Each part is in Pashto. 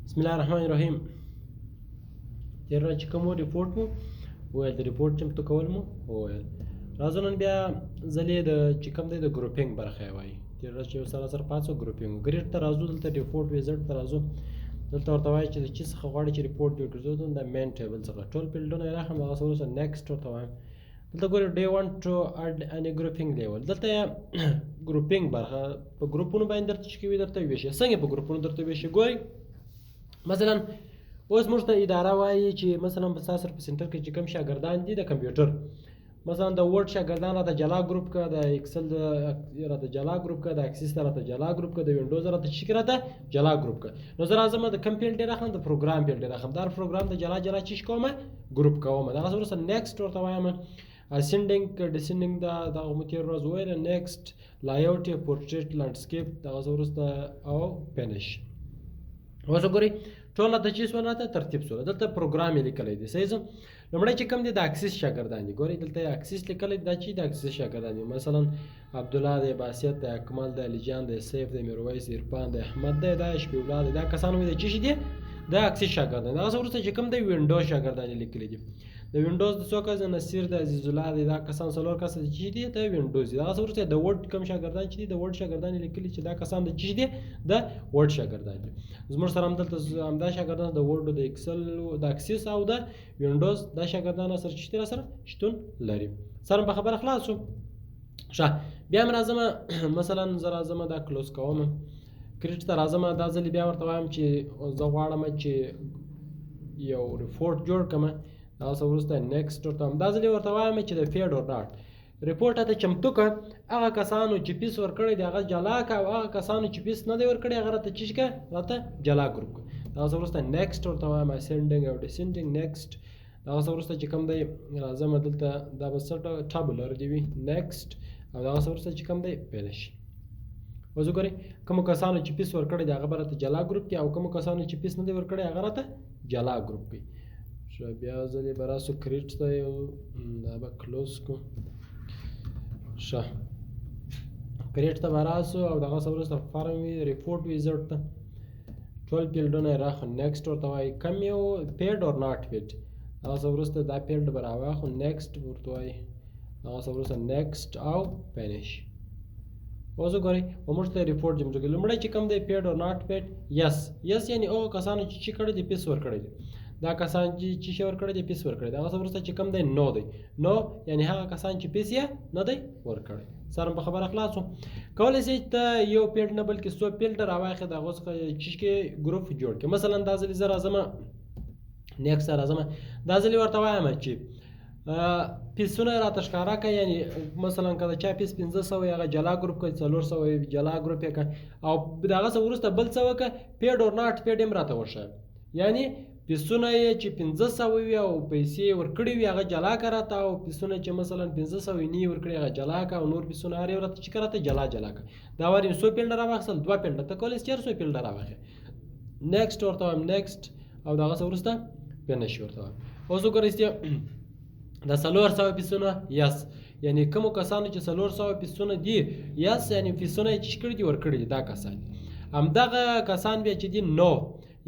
بسم الله الرحمن الرحیم. تیر ورځ چې کوم ریپورټ مو وویل د ریپورټ چمتو کول مو وویل. راځو نن بیا ځلې د چې کوم دی د ګروپینګ برخه یې وایي. تیر ورځ چې یو سراسر 500 ګروپینګ ګریډ ته راځو، دلته ریپورټ ویزټ ته راځو. دلته ورته وایي چې د چی څخه غواړي چې ریپورټ جوړ کړي. زه د مین ټیبل څخه ټول فیلډونه یې راخلم، هغه څه وروسته نیکسټ ورته وایم. دلته ګورئ ډی وانټ ټو اډ اني ګروپینګ لیول. دلته ګروپینګ برخه په ګروپونو باندې درته چې کوي درته ویشي څنګه په ګروپونو درته ویشي. ګورئ مثلا اوس موږ ته اداره وایي چې مثلا په تاسو په سنټر کې چې کوم شاګردان دي د کمپیوټر، مثلا د ورډ شاګردان راته جلا ګروپ کا، د ایکسل راته جلا ګروپ کا، د اکسس راته جلا ګروپ کا، د وینډوز راته چې راته جلا ګروپ کا. نو زه راځم د کوم فیلډ راخلم، د پروګرام فیلډ راخلم. دا پروګرام د جلا جلا چې کومه ګروپ کوم. دا سره نیکسټ ورته وایم. اسندینګ ډیسندینګ دا متیر ورځ وایي نیکسټ لایاوټ پورټریټ لانډسکیپ دا ورسته او فینیش. اوس وګورئ ټول د چیز ولته ترتیب سره دلته پروګرام لیکلی دی. صحیح ده. لومړی چې کوم دی د اکسس شاګردان دي. ګورئ دلته اکسس لیکلی دا چې د اکسس شاګردان دي، مثلا عبدالله دی، باسط دی، اکمل دی، علی جان دی، سیف دی، میرویس، عرفان دی، احمد دی، دا شفیع الله دی. دا کسان وایي د چی شي دي د اکسس شاګردان. دا وروسته چې کوم دی وینډوز شاګردان لیکلی دي. د وینډوز د څو کس نصیر د عزیز الله دی، دا کسان څلور کس دي چې دي د وینډوز دي. دا وروسته د ورډ کوم شاګردان چې دي د ورډ شاګردان لیکلي چې دا کسان د چی دي د ورډ شاګردان دي. زموږ سره همدلته همدا شاګردان د ورډ، د ایکسل، د اکسس او د وینډوز دا شاګردان سره چې سره شتون لري. سره په خبره خلاص شو. ښه بیا هم راځم مثلا زه راځم دا کلوز کوم، کریټ ته راځم. دا ځلې بیا ورته وایم چې زه غواړم چې یو ریپورټ جوړ کړم. دا څه وروسته نیکسټ ورته وایم. دا ځلې ورته وایم چې د فیډ اور ډاټ ریپورټ ته چمتو کړه. هغه کسانو چې پیس ورکړی دی هغه جلا کړه، او هغه کسانو چې پیس نه دی ورکړی هغه راته چی کړه راته جلا ګروپ کړه. دا څه وروسته نیکسټ ورته وایم. اسندینګ او ډیسندینګ نیکسټ. دا څه وروسته چې کوم دی راځم دلته دا به څه ټابولر دی وي نیکسټ، او دا څه وروسته چې کوم دی فینیش. اوس وګورئ کومو کسانو چې پیس ورکړی دی هغه به راته جلا ګروپ کړي، او کومو کسانو چې پیس نه دی ورکړی هغه راته جلا ګروپ کړي. بیا ځلې به راسو کریټ ته یو دا به کلوز کړو. ښه کریټ ته به راسو او دغه څه وروسته فارم وي ریپورټ ویزټ ته ټول فیلډونه یې راخلو. نیکسټ ورته وایي کم یو پیډ اور ناټ پیډ. دغه څه وروسته دا فیلډ به راواخلو. نیکسټ ورته وایي. دغه څه وروسته نیکسټ او فینیش. اوس وګورئ موږ ته ریپورټ جمع کړي. لومړی چې کوم دی پیډ اور ناټ پیډ یس یس یعنې هغو کسانو چې چی کړی دی پیس ورکړی دی. دا کسان چې چی شی ورکړی دی پیس ورکړی دی. هغه څه وروسته چې کوم دی نو دی. نو یعنې هغه کسان چې پیس یې نه دی ورکړی. سره په خبره خلاص شو. کولی شئ ته یو پیډ نه بلکې څو پیلډ راواخلې د هغو څخه چی کې ګروپ جوړ کړي. مثلا دا ځلې زه راځم نیکسټ راځم. دا ځلې ورته وایم چې پیسونه راته ښکاره کړه، یعنې مثلا که د چا پیس 500 وي هغه جلا ګروپ کړه، 400 وي جلا ګروپ یې کړه. او د هغه څه وروسته بل څه وکړه پیډ اور ناټ پیډ هم راته وښایه. یعنې پیسونه یې چې 500 وي او پیسې یې ورکړې وي هغه جلا کړه راته، او پیسونه چې مثلا 500 وي نه یې ورکړي هغه جلا کړه، او نور پیسونه هر یو راته چې کړه راته جلا جلا کړه. دا وارې 100 پیلډه راواخیستل 2 پیلډه ته کولی شې 400 پیلډه راواخلې. نیکسټ ورته وایم نیکسټ، او د هغه څه وروسته فینیش ورته وایم. اوس وګورئ د 400 پیسونه یس یعنې کومو کسانو چې 400 پیسونه دي یس یعنې پیسونه یې چې کړي دي ورکړي دي دا کسان دي. همدغه کسان بیا چې دي نو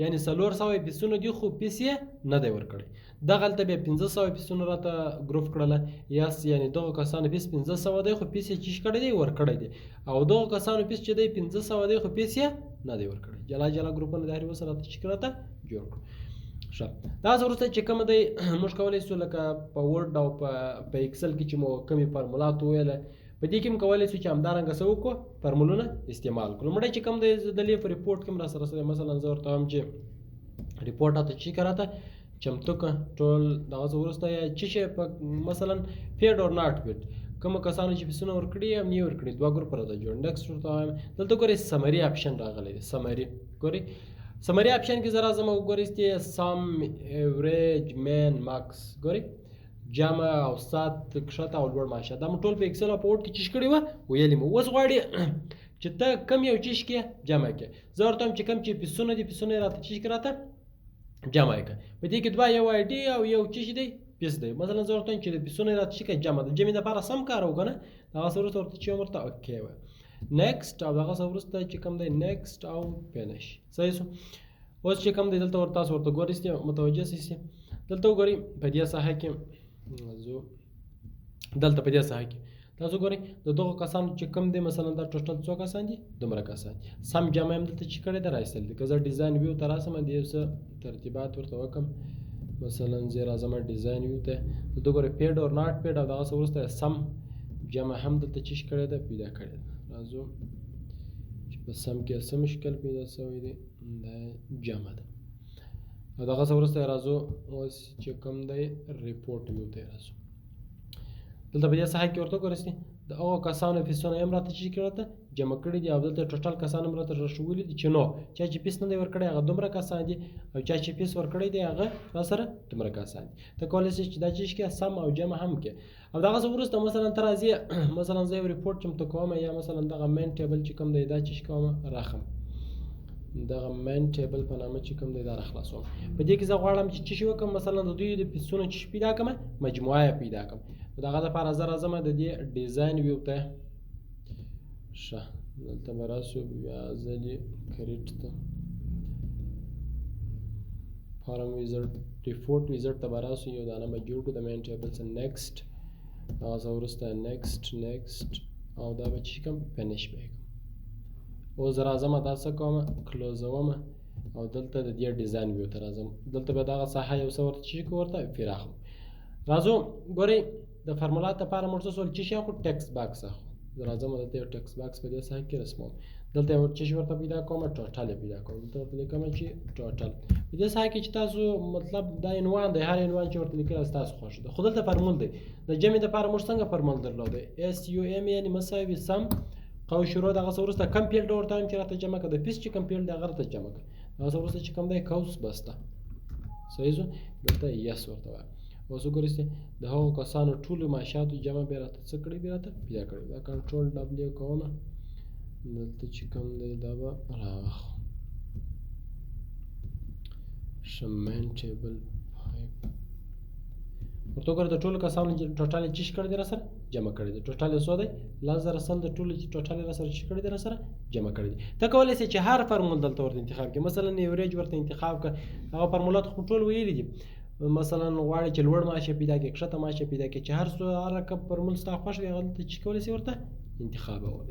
یعنې 400 پیسونه دي خو پیس یې نه دی ورکړی. دغلته بیا 500 پیسونه راته ګروپ کړله یس یعنې دغو کسانو پیس 500 دی خو پیس یې چې کړی دی ورکړی دی، او دغو کسانو پیس چې دی 500 دی خو پیس یې نه دی ورکړی. جلا جلا ګروپونه د هر یو سره چې راته جوړ کړو. ښه دا څه وروسته چې کومه دی موږ کولی شو لکه په ورډ او په ایکسل کې چې مو کومې فارمولات وویله په دې کې هم کولی شو چې همدارنګه څه وکړو فارمولونه استعمال کړو. لومړی چې کوم دی دلې په ریپورټ کې هم راسره سره مثلا زه ورته وایم چې ریپورټ راته چې راته چمتو کړه ټول دغه څه وروسته یا چې شی په مثلا پیډ اور ناټ پیډ کومو کسانو چې پیسونه ورکړي هم نه ورکړي 2 ګروپ راته جوړ. نیکسټ ورته وایم. دلته ګورئ سمري آپشن راغلی دی. سمري ګورئ سمري آپشن کې زه راځم او ګورئ سم ایوریج مین ماکس ګورئ جمع اوسط کښته او لوړ معاشه. دا مو ټول په ایکسل او په ورډ کې چیش کړي وه ویلي مو. اوس غواړي چې ته کم یو چیش کې جمع کړې. زه ورته وایم چې کم چې پیسونه دي پیسونه یې راته چیش کړه راته جمع یې کړه. په دې کې 2 یو آی ډي او یو چیش دی پیس دی. مثلا زه ورته وایم چې د پیسونه یې راته چی کړه جمع ده. جمع دپاره سم کار وکړه نه هغه څه وروسته ورته چې ورته اوکې وایه. نیکسټ او دغه څه وروسته چې کوم دی نیکسټ او فینیش. صحیح شو. اوس چې کوم دی دلته تاسو ورته ګورئ متوجه سئ دلته وګورئ په دې ساحه کې دلته په دې ساحه کې تاسو ګورئ د دغو کسانو چې کوم دی مثلا دا ټوټل څو کسان دي دومره کسان دي سم جمع هم دلته چې کړی ده راایستل دي که زه ډیزاین ویو ته راسم د یو څه ترتیبات ورته وکړم مثلا زه راځم ډیزاین ویو ته دلته ګورئ پیډ اور ناټ پیډ او دغسې وروسته سم جمع هم دلته چې کړی ده پیدا کړی ده راځو چې په سم کې څه مشکل پیدا شوی دی دا جمع ده او دغسې وروسته راځو اوس چې کوم دی ریپورټ ویو ته راځو دلته په دې ساحه کې ورته وګورئ د هغو کسانو فیسونه یې هم راته چې کړی ته جمع کړي دي او دلته ټوټل کسان هم راته راښودلي دي چې نو چا چې فیس نه دی ورکړی هغه دومره کسان دي او چا چې فیس ورکړی دی هغه راسره دومره کسان دي ته کولی شې چې دا چیز کې سم او جمع هم کې او دغسې وروسته مثلا ته راځې مثلا زه یو ریپورټ چمتو کوم یا مثلا دغه مین ټیبل چې کوم دی دا چیز کوم راخم دغه مین ټیبل په نامه چې کوم دی دا راخلاصوم په دې کې زه غواړم چې څه شي وکړم مثلا د دوی د فیسونو چې پیدا کړم مجموعه یې پیدا کړم دغه دپاره زه راځم د دې ډیزاین ویو ته ښه دلته به راسو بیا ځلې کریټ ته فارم ویزرډ ډیفولټ ویزرډ ته به راسو یو دانه به جوړ کړو د مین ټیبل څخه نیکسټ هغه وروسته نیکسټ او دا به چې کوم فینش به یې اوس زه راځم دا څه کوم کلوزوم او دلته د دې ډیزاین ویو ته راځم دلته به دغه ساحه یو څه ورته چې ورته فراخم راځو ګورئ د فارمولا لپاره موږ څه سول چې شي اخو ټیکسټ باکس اخو زه راځم دلته یو ټیکسټ باکس په دې ساحه کې رسموم دلته یو چې شي ورته پیدا کوم ټوټل یې پیدا کوم دلته ورته لیکم چې ټوټل په دې ساحه کې چې تاسو مطلب دا عنوان دی هر عنوان چې ورته لیکل تاسو خوښ دی خو دلته فارمول دی د جمع دپاره موږ څنګه فارمول درلودی SUM یعنې مساوي سم قوس شروع دغسې وروسته کم فیلډ ورته وایم چې راته جمع کړه د فیس چې کم فیلډ دی هغه راته جمع کړه دغسې وروسته چې کوم دی قوس بسته صحیح شو دلته یس ورته وایم اوس وګورئ د هغو کسانو ټولو معاشاتو جمع بیا راته څه کړي بیا راته پیدا کړي دا کنټرول ډبلیو کوم دلته چې کوم دی دا به راواخلو ښه مین ټیبل 5 ورته وګوره د ټولو کسانو ټوټال یې چې کړی دی راسره جمع کړی دی ټوټال یې څو دی 1000 د ټولو ټوټال یې راسره چې کړی دی راسره جمع کړی دی ته کولی شې چې هر فارمول دلته ورته انتخاب کړې مثلا ایوریج ورته انتخاب کړه هغه فارمولات خو ټول ویلي دي مثلا غواړي چې لوړ معاش پیدا کړي ښکته معاش پیدا کړي چې هر رقم فارمول ستا خوښ وي هغه دلته چې کولی شې ورته انتخابولی